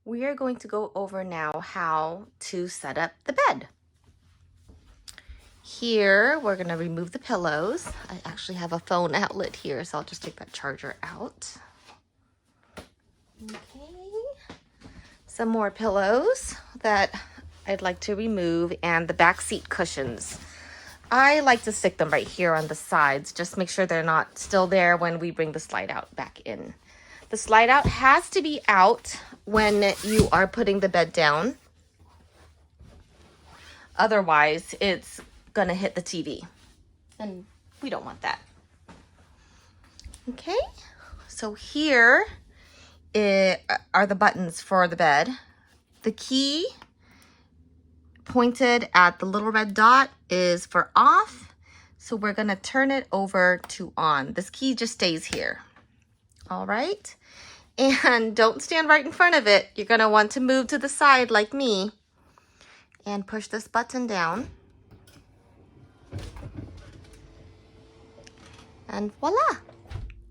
we are going to go over now how to set up the bed. Here, we're going to remove the pillows. I actually have a phone outlet here, so I'll just take that charger out. Okay. Some more pillows that I'd like to remove, and the back seat cushions. I like to stick them right here on the sides. Just make sure they're not still there when we bring the slide out back in. The slide out has to be out when you are putting the bed down. Otherwise, it's gonna hit the TV, and we don't want that. Okay, so here are the buttons for the bed. The key pointed at the little red dot is for off, so we're gonna turn it over to on. This key just stays here. All right, and don't stand right in front of it. You're gonna want to move to the side like me and push this button down. And voila!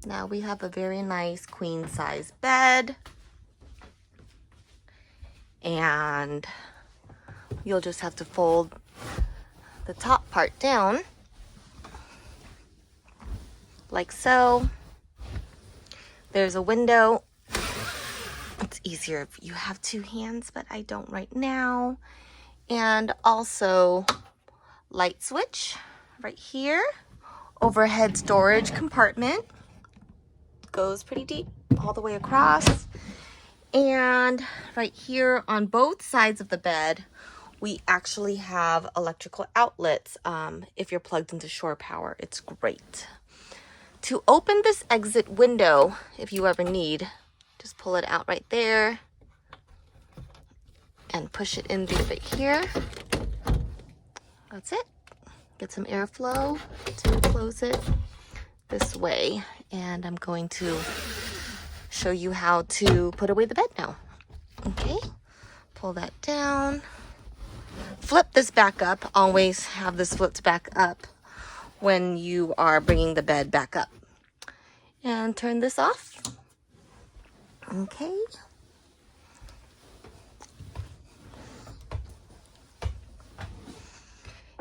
Now we have a very nice queen size bed. And you'll just have to fold the top part down like so. There's a window. It's easier if you have two hands, but I don't right now. And also light switch right here. Overhead storage compartment. Goes pretty deep all the way across. And right here on both sides of the bed, we actually have electrical outlets. If you're plugged into shore power, it's great. To open this exit window, if you ever need, just pull it out right there and push it in right here. That's it. Get some airflow to close it this way. And I'm going to show you how to put away the bed now. Okay, pull that down. Flip this back up. Always have this flipped back up when you are bringing the bed back up. And turn this off. Okay.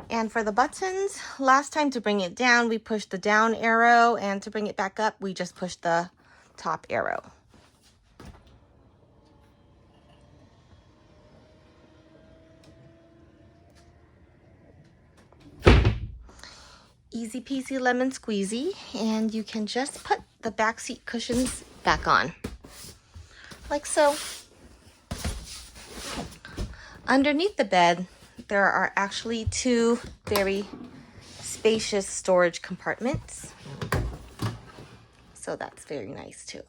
And for the buttons, last time to bring it down, we pushed the down arrow, and to bring it back up, we just pushed the top arrow. Easy peasy lemon squeezy, and you can just put the back seat cushions back on, like so. Underneath the bed, there are actually two very spacious storage compartments, so that's very nice too.